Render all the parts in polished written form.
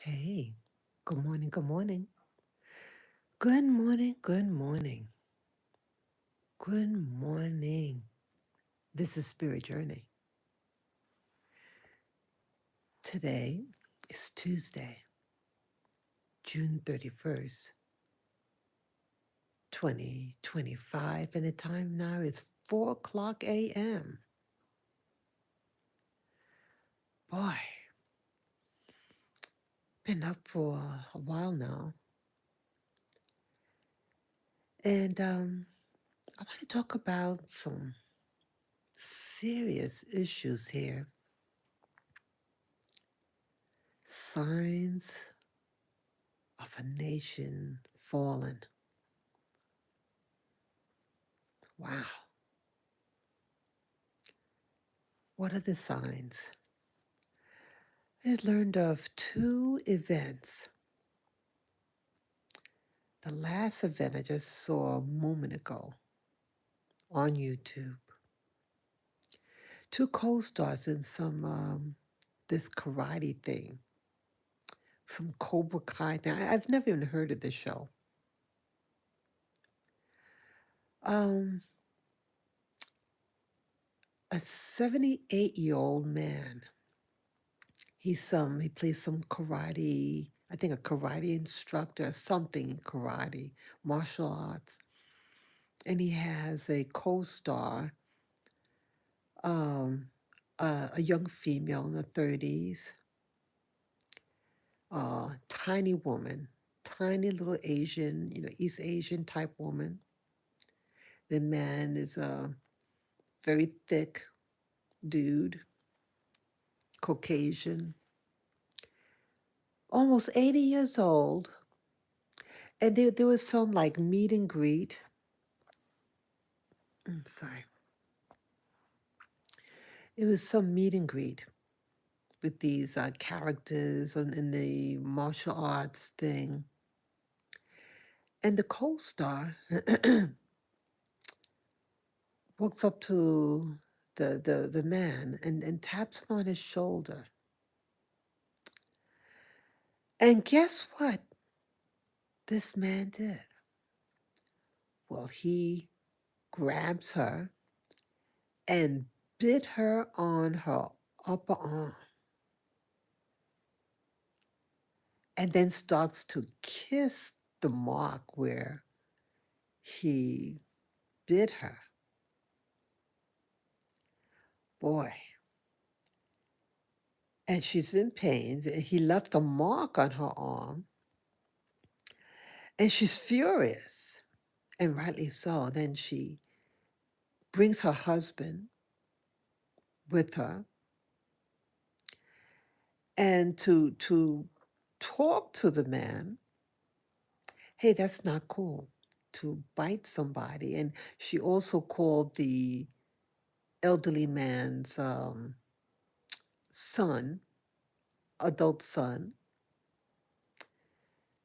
Hey, good morning, good morning. Good morning, good morning, good morning. This is Spirit Journey. Today is Tuesday, June 31st, 2025, and the time now is 4 o'clock a.m. Boy, been up for a while now, and I want to talk about some serious issues here. Signs of a nation fallen. Wow. What are the signs? I learned of two events. The last event I just saw a moment ago on YouTube. Two co-stars in some this karate thing, some Cobra Kai thing. I've never even heard of this show. Um, a 78-year-old man. He plays some karate. I think a karate instructor, something in karate, martial arts, and he has a co-star, um, a young female in the 30s, tiny woman, tiny little Asian, East Asian type woman. The man is a very thick dude, Caucasian, almost 80 years old. And there was some like meet and greet. Sorry. It was some meet and greet with these characters in the martial arts thing. And the co-star walks up to the man and taps him on his shoulder. And guess what this man did? Well, he grabs her and bit her on her upper arm and then starts to kiss the mark where he bit her. Boy. And she's in pain. He left a mark on her arm and she's furious, and rightly so. Then she brings her husband with her and to talk to the man. Hey, that's not cool to bite somebody. And she also called the elderly man's son, adult son,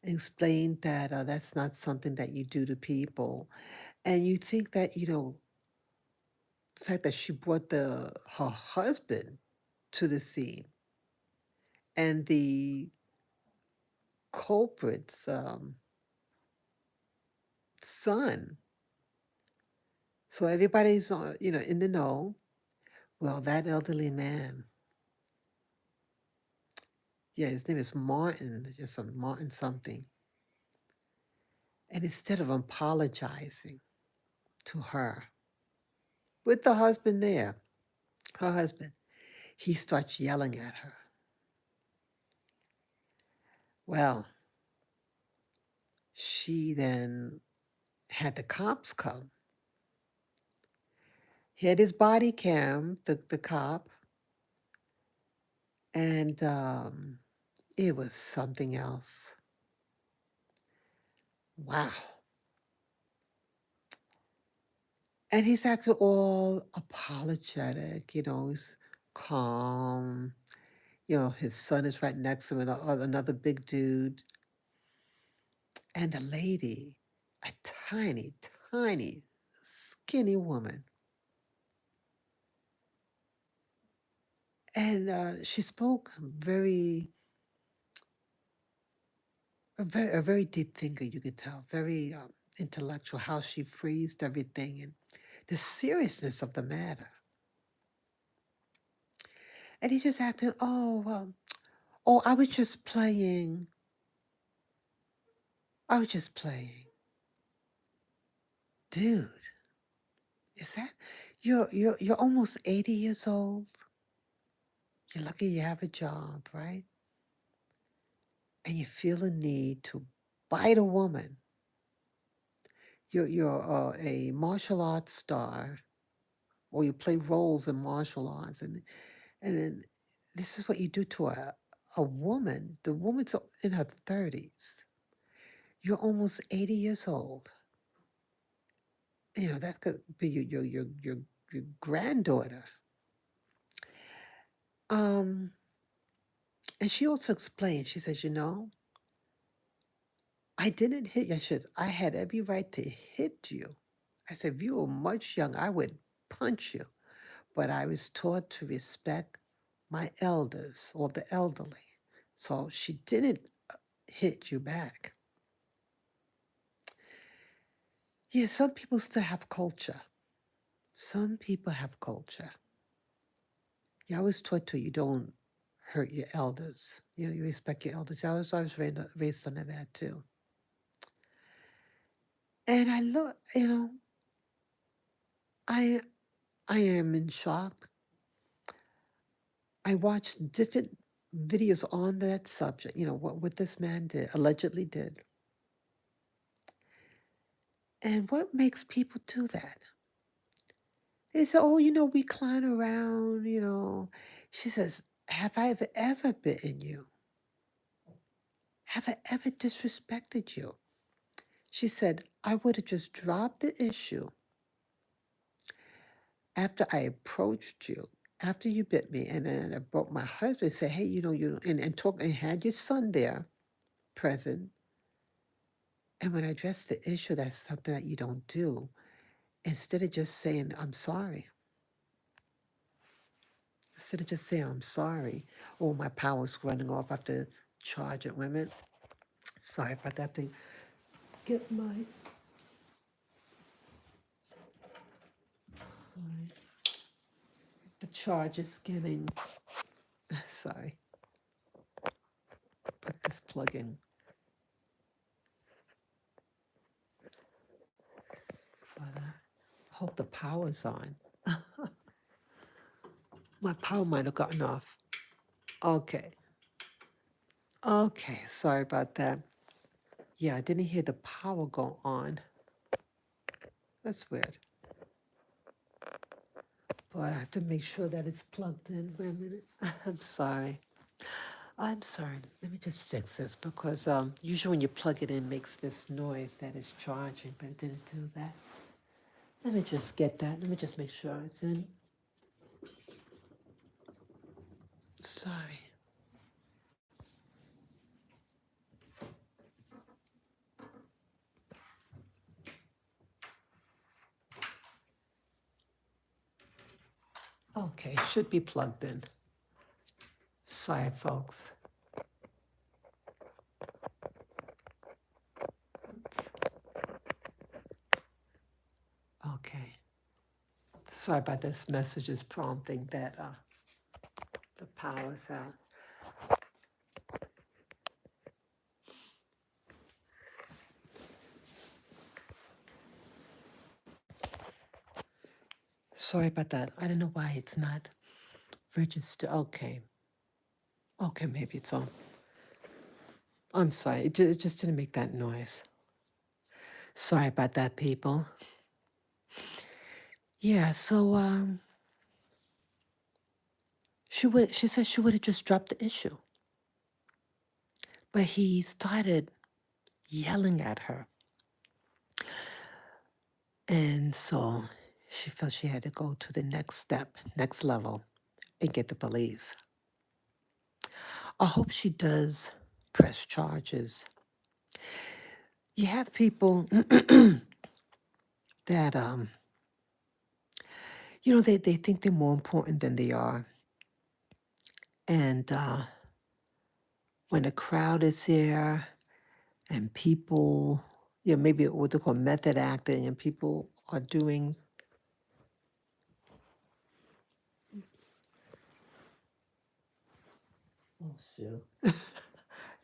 explained that that's not something that you do to people. And you think that, the fact that she brought her husband to the scene and the culprit's son, so everybody's in the know. Well, that elderly man, yeah, his name is Martin, just some Martin something. And instead of apologizing to her with the husband there, her husband, he starts yelling at her. Well, she then had the cops come. He had his body cam, the cop, and it was something else. Wow. And he's actually all apologetic, he's calm. His son is right next to him, another big dude. And the lady, a tiny, tiny, skinny woman. And she spoke very a very deep thinker, you could tell, very intellectual, how she phrased everything and the seriousness of the matter. And he just acted, oh, well, oh, I was just playing. I was just playing. Dude, is that you're almost 80 years old? You're lucky you have a job, right? And you feel a need to bite a woman. You're a martial arts star, or you play roles in martial arts, and then this is what you do to a woman. The woman's in her 30s. You're almost 80 years old. That could be your granddaughter. Um, and she also explained, she says, I didn't hit you. I had every right to hit you. I said, if you were much younger, I would punch you. But I was taught to respect my elders or the elderly. So she didn't hit you back. Yeah, some people still have culture. Some people have culture. Yeah, I was taught to you don't hurt your elders. You respect your elders. I was raised under that too. And I look, I I am in shock. I watched different videos on that subject, what this man did, allegedly did. And what makes people do that? They say, oh, we clown around. She says, have I ever bitten you? Have I ever disrespected you? She said, I would have just dropped the issue after I approached you, after you bit me, and then I brought my husband and said, hey, and talk and had your son there present. And when I address the issue, that's something that you don't do. Instead of just saying, I'm sorry. Instead of just saying, I'm sorry. Oh, my power's running off. I have to charge it. Wait a minute. Sorry about that thing. Get my. Sorry. The charge is getting. Sorry. Put this plug in. For that. Hope the power's on. My power might have gotten off. Okay. Okay. Sorry about that. Yeah, I didn't hear the power go on. That's weird. But I have to make sure that it's plugged in. Wait a minute. I'm sorry. I'm sorry. Let me just fix this because usually when you plug it in, it makes this noise that it's charging, but it didn't do that. Let me just get that. Let me just make sure it's in. Sorry. Okay, should be plugged in. Sorry, folks. Okay. Sorry about this message is prompting that the power's out. Sorry about that. I don't know why it's not registered. Okay. Okay, maybe it's on. I'm sorry. It just didn't make that noise. Sorry about that, people. Yeah, so she said she would have just dropped the issue. But he started yelling at her. And so she felt she had to go to the next step, next level, and get the police. I hope she does press charges. You have people that, they think they're more important than they are. And when a crowd is there, and people, maybe what they call method acting, and people are doing. Oh, shoot.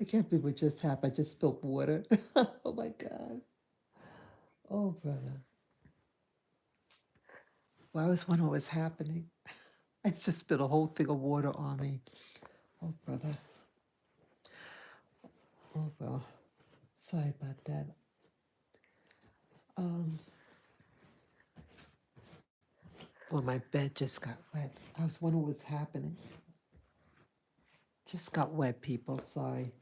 I can't believe what just happened. I just spilled water. Oh, my God. Oh, brother. Well, I was wondering what was happening. I just spilled a whole thing of water on me. Oh, brother. Oh, well. Sorry about that. Well, my bed just got wet. I was wondering what's happening. Just got wet, people. Sorry.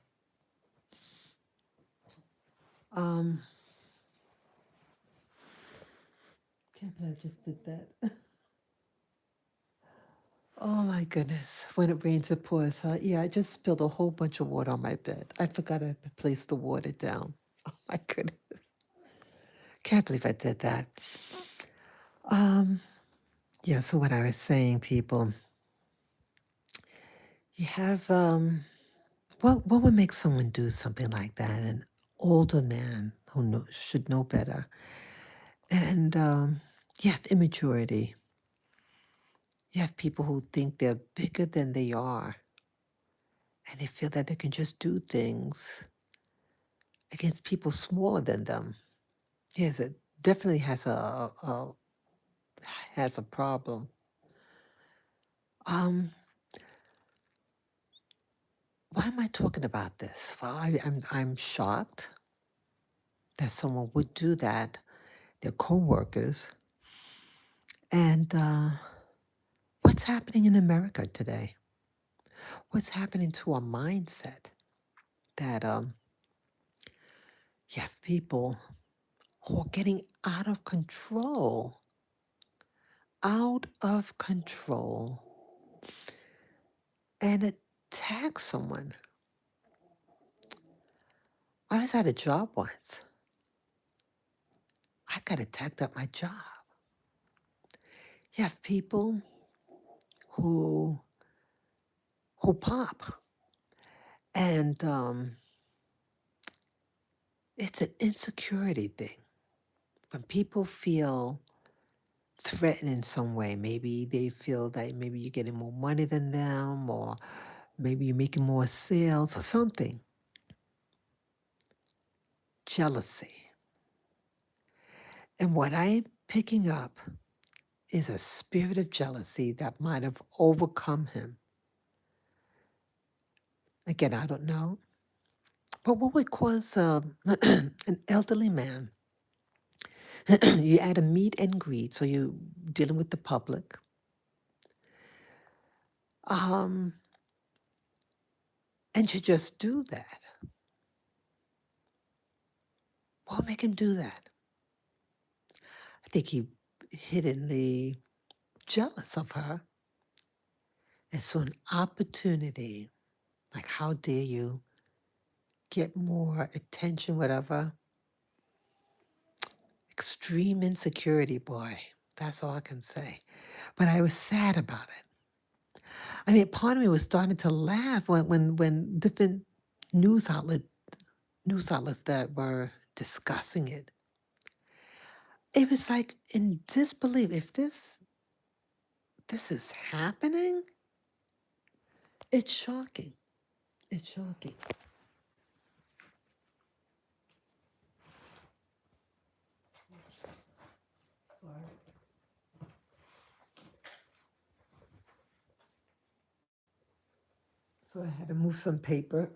Um, can't believe I just did that. Oh my goodness. When it rains, it pours, huh? Yeah, I just spilled a whole bunch of water on my bed. I forgot to place the water down. Oh my goodness. Can't believe I did that. Yeah, so what I was saying, people, you have what would make someone do something like that? An older man who should know better. And you have immaturity. You have people who think they're bigger than they are, and they feel that they can just do things against people smaller than them. Yes, it definitely has a problem. Um, why am I talking about this? Well, I'm shocked that someone would do that. Their coworkers, and what's happening in America today? What's happening to our mindset? That you have people who are getting out of control, and attack someone. I was at a job once. I got attacked at my job. You have people who pop, and it's an insecurity thing. When people feel threatened in some way, maybe they feel that maybe you're getting more money than them, or maybe you're making more sales or something. Jealousy. And what I'm picking up is a spirit of jealousy that might have overcome him. Again, I don't know. But what would cause an elderly man? You add a meet and greet, so you're dealing with the public. And you just do that. What would make him do that? I think he hiddenly jealous of her. And so an opportunity, like how dare you get more attention, whatever. Extreme insecurity, boy. That's all I can say. But I was sad about it. I mean, part of me was starting to laugh when different news outlet news outlets that were discussing it. It was like in disbelief. If this is happening, it's shocking. It's shocking. Sorry. So I had to move some paper.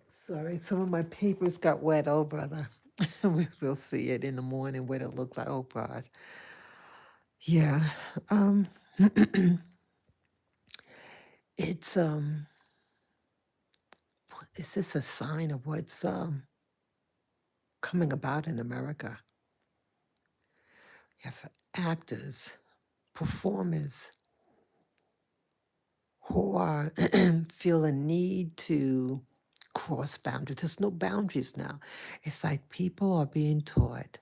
Sorry, some of my papers got wet. Oh, brother. We'll see it in the morning what it looked like. Oh, God. Yeah. Um, it's is this a sign of what's coming about in America? You have actors, performers who are feel a need to cross boundaries. There's no boundaries now. It's like people are being taught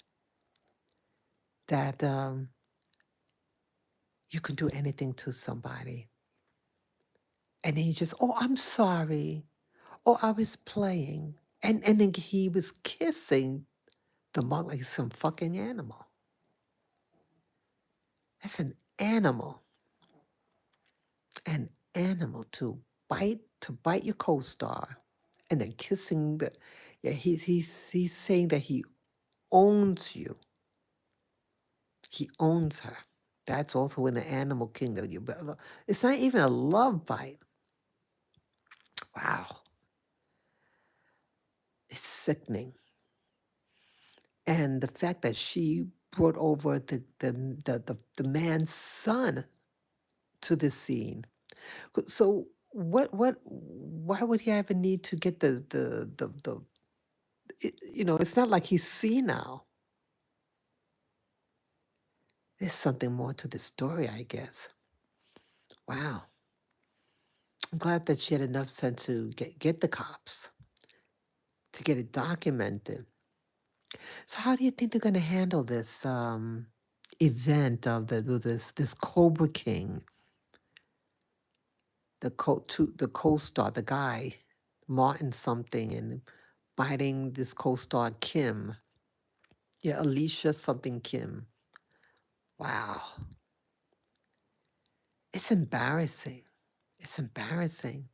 that You can do anything to somebody. And then you just, oh, I'm sorry. Oh, I was playing. And then he was kissing the mug like some fucking animal. That's an animal. An animal to bite your co-star and then kissing the, yeah, he's saying that he owns you. He owns her. That's also in the animal kingdom. It's not even a love bite. Wow. It's sickening. And the fact that she brought over the man's son to the scene. So why would he have a need to get it's not like he's senile. There's something more to the story, I guess. Wow. I'm glad that she had enough sense to get the cops, to get it documented. So how do you think they're going to handle this event of this Cobra King, the co-star, the guy, Martin something, and biting this co-star Kim? Yeah, Alicia something Kim. Wow. It's embarrassing. It's embarrassing.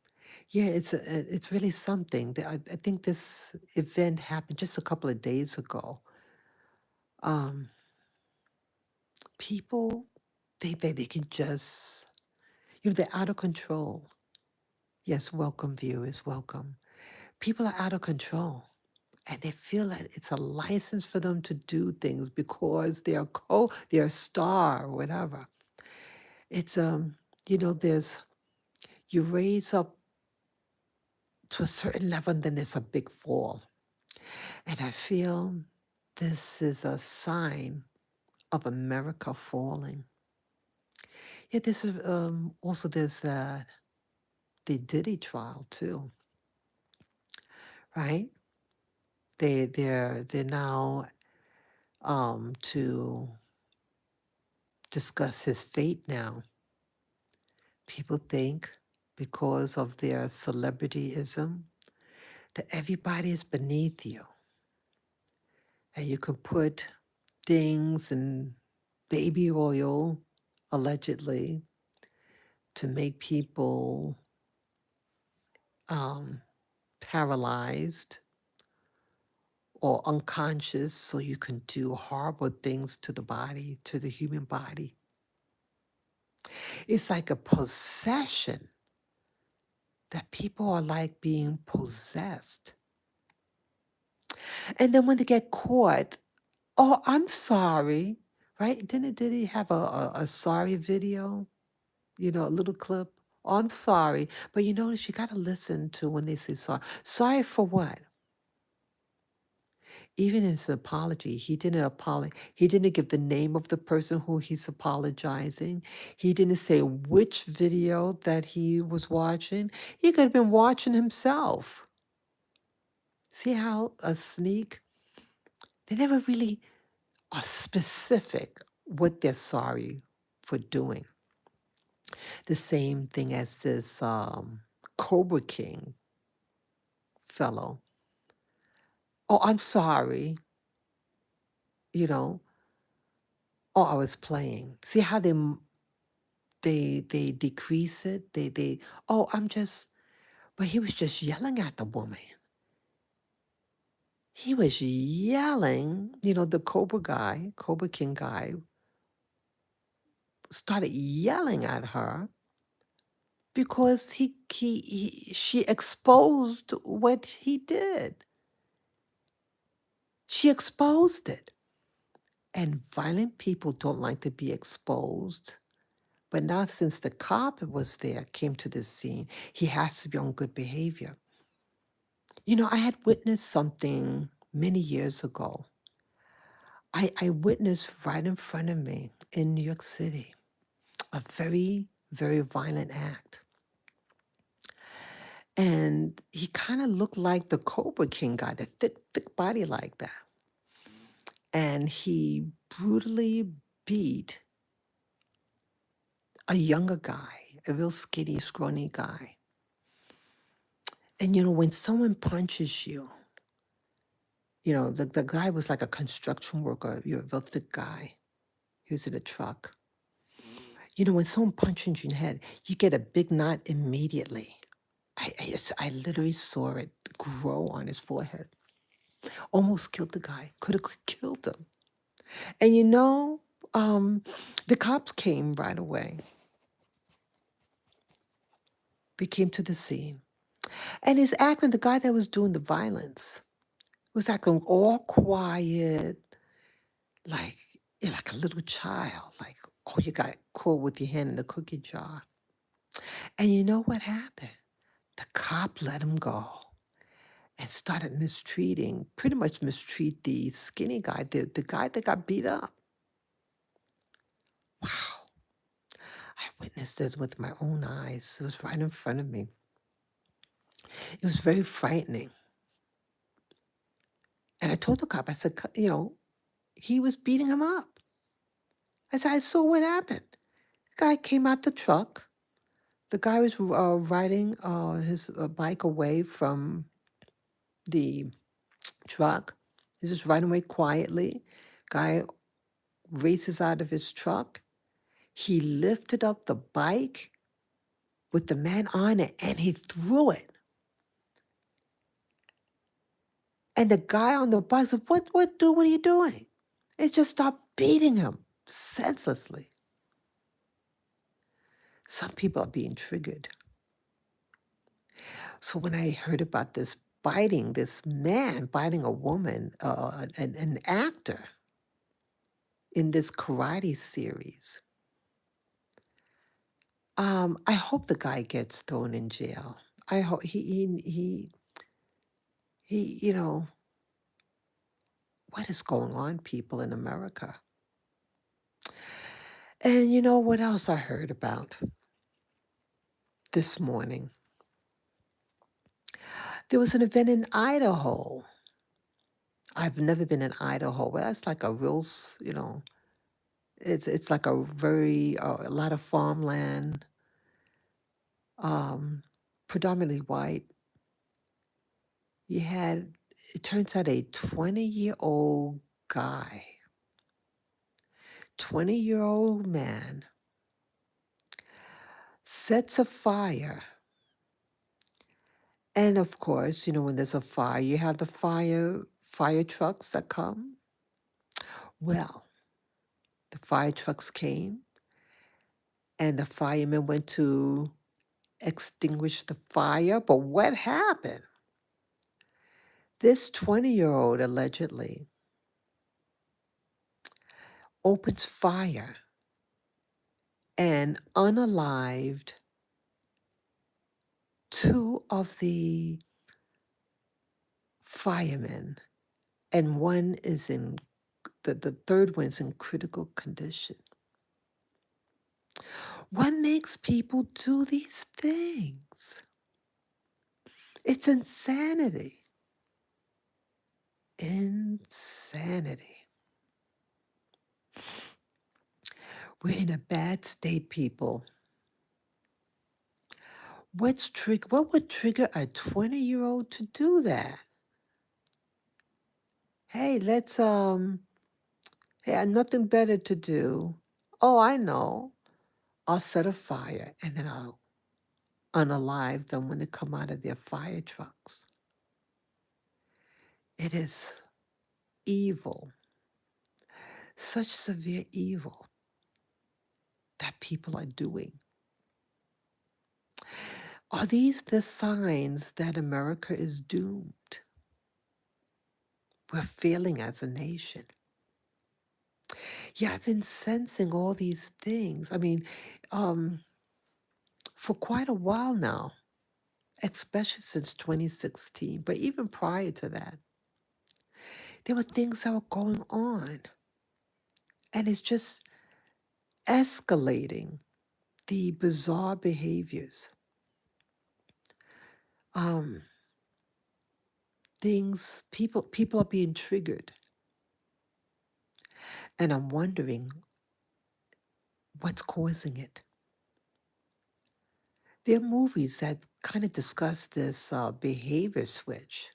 Yeah, it's really something. I think this event happened just a couple of days ago. Um, People think that they can just, they're out of control. Yes, welcome viewers, welcome. People are out of control, and they feel that it's a license for them to do things because they're a star or whatever. It's there's you raise up to a certain level, and then there's a big fall. And I feel this is a sign of America falling. Yeah, this is also there's the Diddy trial too, right? They're now to discuss his fate now. People think because of their celebrityism that everybody is beneath you, and you can put things in baby oil, allegedly, to make people paralyzed or unconscious so you can do horrible things to the body, to the human body. It's like a possession that people are like being possessed. And then when they get caught, oh, I'm sorry, right? Did he have a sorry video? A little clip? Oh, I'm sorry. But you notice you got to listen to when they say sorry. Sorry for what? Even in his apology, he didn't give the name of the person who he's apologizing. He didn't say which video that he was watching. He could have been watching himself. See how a sneak, they never really are specific what they're sorry for doing. The same thing as this Cobra King fellow. Oh, I'm sorry. Oh, I was playing. See how they decrease it. Oh, but he was just yelling at the woman. He was yelling. The Cobra King guy, started yelling at her because she exposed what he did. She exposed it. And violent people don't like to be exposed. But now, since the cop came to the scene, he has to be on good behavior. I had witnessed something many years ago. I witnessed right in front of me in New York City a very, very violent act. And he kind of looked like the Cobra King guy, the thick body like that. And he brutally beat a younger guy, a real skinny, scrawny guy. And when someone punches you, the guy was like a construction worker, a real thick guy. He was in a truck. When someone punches you in the head, you get a big knot immediately. I literally saw it grow on his forehead. Almost killed the guy. Could have killed him. And the cops came right away. They came to the scene. And he's acting, the guy that was doing the violence was acting all quiet, like, like a little child. Like, oh, you got caught with your hand in the cookie jar. And you know what happened? The cop let him go and started pretty much mistreat the skinny guy, the guy that got beat up. Wow. I witnessed this with my own eyes. It was right in front of me. It was very frightening. And I told the cop, I said, he was beating him up. I said, I saw what happened. The guy came out the truck. The guy was riding his bike away from the truck. He's just riding away quietly. Guy races out of his truck. He lifted up the bike with the man on it and he threw it. And the guy on the bike said, what are you doing? It just stopped beating him senselessly. Some people are being triggered. So when I heard about this man biting a woman, an actor in this karate series, I hope the guy gets thrown in jail. I hope he what is going on, people in America? And you know what else I heard about this morning? There was an event in Idaho. I've never been in Idaho, but that's like a real, it's like a very a lot of farmland, predominantly white. It turns out a 20-year-old guy, 20-year-old man sets a fire. And of course, when there's a fire, you have the fire trucks that come. Well, the fire trucks came and the firemen went to extinguish the fire. But what happened? This 20-year-old allegedly opens fire and unalived two of the firemen, and one is the third one is in critical condition. What makes people do these things? It's insanity. Insanity. We're in a bad state, people. What would trigger a 20-year-old to do that? Hey, I have nothing better to do. Oh, I know. I'll set a fire and then I'll unalive them when they come out of their fire trucks. It is evil, such severe evil that people are doing. Are these the signs that America is doomed? We're failing as a nation. Yeah, I've been sensing all these things. I mean, for quite a while now, especially since 2016, but even prior to that, there were things that were going on. And it's just escalating the bizarre behaviors. People are being triggered. And I'm wondering what's causing it. There are movies that kind of discuss this behavior switch.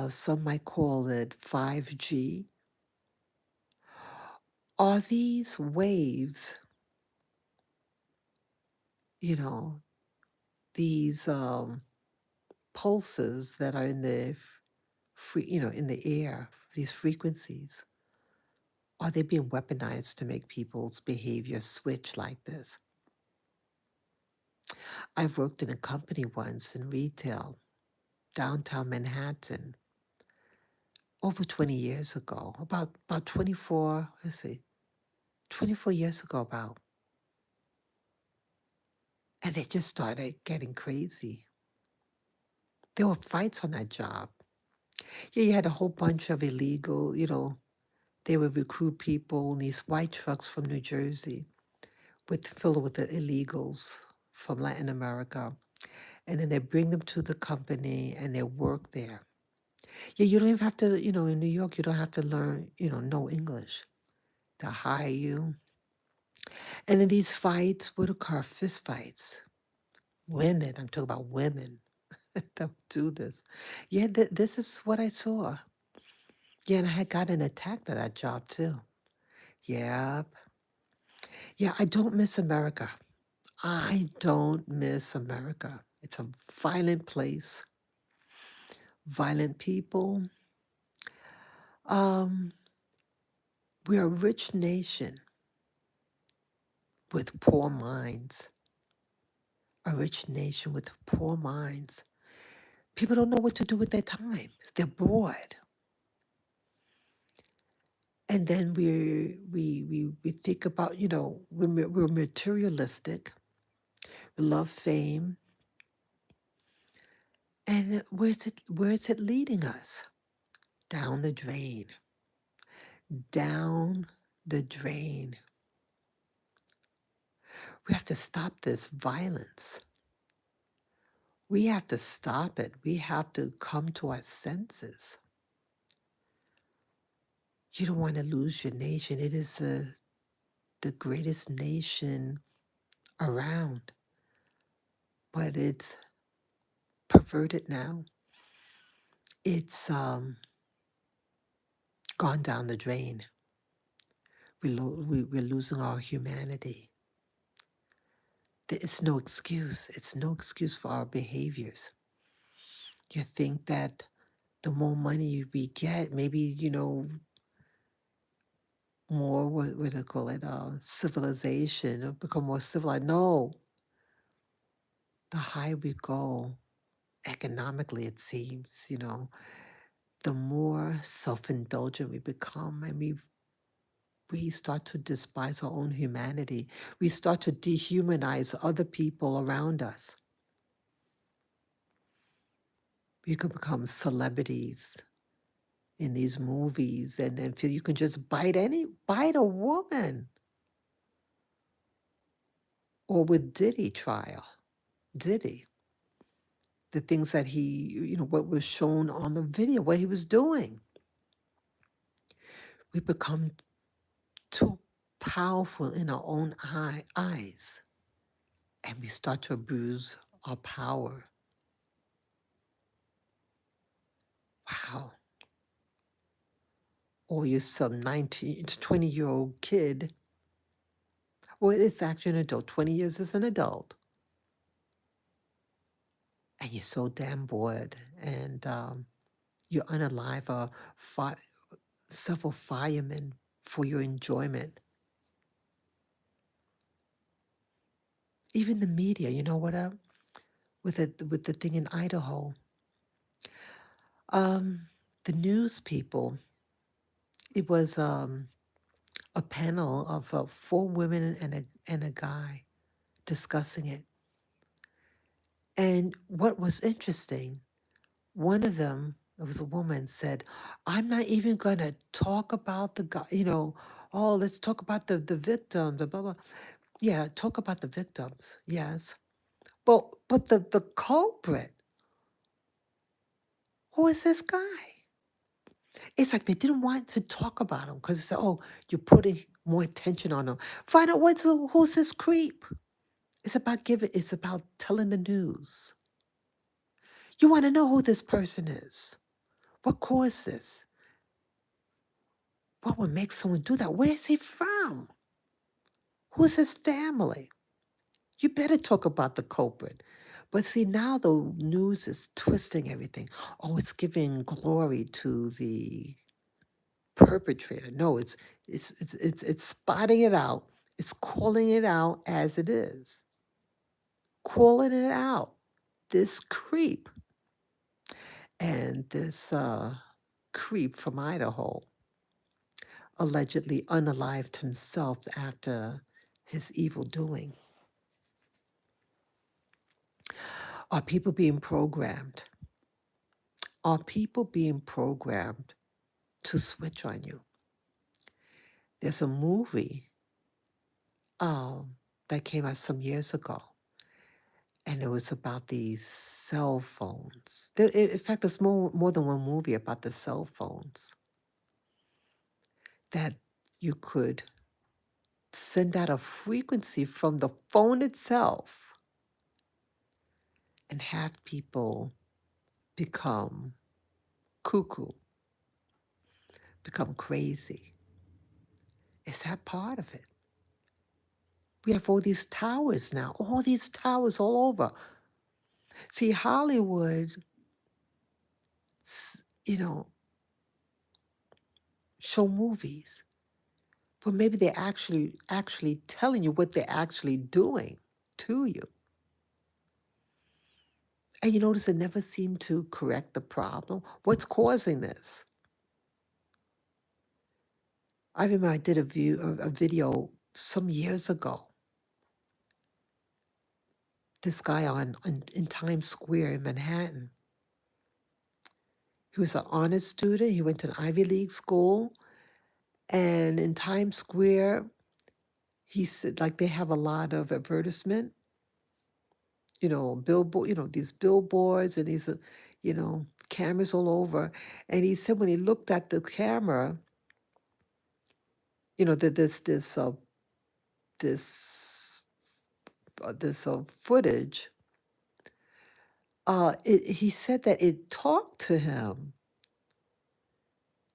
Some might call it 5G. Are these waves, you know, these pulses that are in the in the air, these frequencies, are they being weaponized to make people's behavior switch like this? I've worked in a company once in retail, downtown Manhattan, over 20 years ago, about 24, let's see, 24 years ago about. And it just started getting crazy. There were fights on that job. Yeah, you had a whole bunch of illegal, they would recruit people in these white trucks from New Jersey filled with the illegals from Latin America. And then they bring them to the company and they work there. Yeah, you don't even have to, in New York, you don't have to learn, know English. They'll hire you. And then these fights would occur, fist fights. Women, I'm talking about women that would do this. Yeah, this is what I saw. Yeah, and I had gotten attacked at that job too. Yeah. Yeah, I don't miss America. I don't miss America. It's a violent place, violent people. Um, we're a rich nation with poor minds. A rich nation with poor minds. People don't know what to do with their time. They're bored. And then we think about, we're materialistic. We love fame. And where's it leading us? Down the drain. Down the drain. We have to stop this violence. We have to stop it. We have to come to our senses. You don't want to lose your nation. It is the greatest nation around, but it's perverted now. It's gone down the drain. We're losing our humanity. It's no excuse. It's no excuse for our behaviors. You think that the more money we get, maybe, more, what do they call it, civilization, or become more civilized. No, the higher we go, economically, it seems, the more self-indulgent we become, and we start to despise our own humanity. We start to dehumanize other people around us. You can become celebrities in these movies and then feel you can just bite a woman. Or with Diddy trial. Diddy. The things that what was shown on the video, what he was doing. We become too powerful in our own eyes. And we start to abuse our power. Wow. Or you're some 20-year-old kid. Well, it's actually an adult. 20 years as an adult. And you're so damn bored. And you unalive several firemen for your enjoyment. Even the media, you know what? With the thing in Idaho, the news people. It was a panel of 4 women and a guy discussing it. And what was interesting, one of them, it was a woman, said, "I'm not even going to talk about the guy. Oh, let's talk about the victim. The blah blah. Yeah, talk about the victims. Yes, but the culprit. Who is this guy?" It's like they didn't want to talk about him because they said, "Oh, you're putting more attention on him. Find out who's this creep." It's about telling the news. You want to know who this person is. What caused this? What would make someone do that? Where is he from? Who's his family? You better talk about the culprit. But see, now the news is twisting everything. Oh, it's giving glory to the perpetrator. No, it's spotting it out. It's calling it out as it is. Calling it out. This creep and this creep from Idaho allegedly unalived himself after his evil doing. Are people being programmed? Are people being programmed to switch on you? There's a movie that came out some years ago, and it was about these cell phones. In fact, there's more than one movie about the cell phones that you could send out a frequency from the phone itself and have people become cuckoo, become crazy. Is that part of it? We have all these towers now, all these towers all over. See, Hollywood, you know, show movies, but maybe they're actually telling you what they're actually doing to you. And you notice it never seemed to correct the problem. What's causing this? I remember I did a video some years ago. This guy in Times Square in Manhattan. He was an honors student. He went to an Ivy League school. And in Times Square, he said, like, they have a lot of advertisement, billboard, these billboards and these, cameras all over. And he said when he looked at the camera, that this footage, he said that it talked to him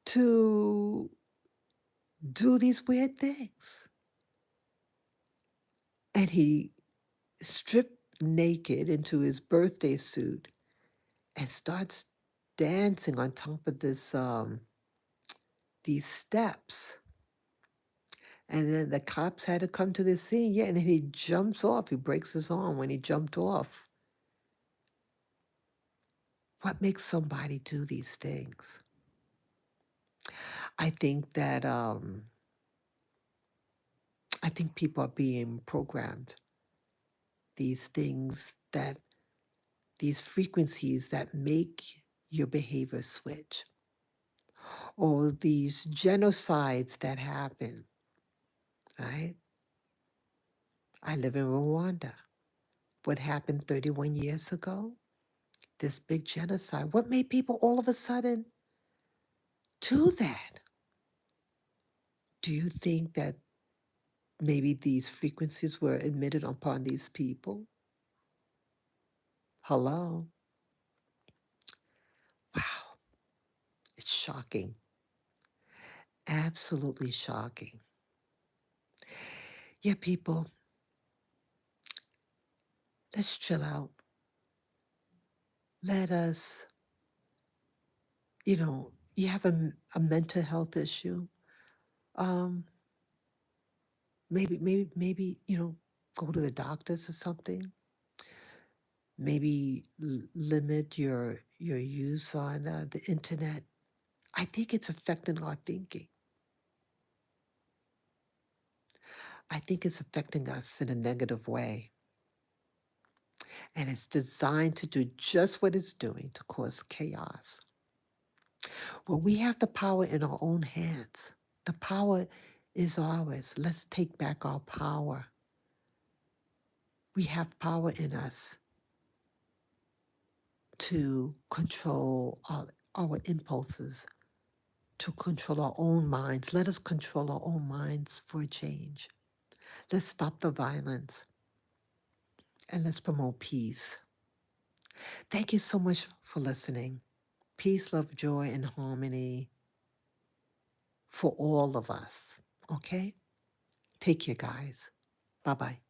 to do these weird things. And he stripped naked into his birthday suit and starts dancing on top of these steps. And then the cops had to come to the scene. Yeah, and then he jumps off. He breaks his arm when he jumped off. What makes somebody do these things? I think that I think people are being programmed. These things these frequencies that make your behavior switch, or these genocides that happen, right? I live in Rwanda. What happened 31 years ago? This big genocide. What made people all of a sudden do that? Do you think that maybe these frequencies were emitted upon these people? Hello? Wow. It's shocking. Absolutely shocking. Yeah, people, let's chill out. Let us, you have a mental health issue. Um, maybe, go to the doctors or something. Maybe limit your use on the internet. I think it's affecting our thinking. I think it's affecting us in a negative way. And it's designed to do just what it's doing, to cause chaos. Well, we have the power in our own hands. The power is ours. Let's take back our power. We have power in us to control our impulses, to control our own minds. Let us control our own minds for a change. Let's stop the violence. and let's promote peace. Thank you so much for listening. Peace, love, joy, and harmony for all of us. Okay? Take care, guys. Bye bye.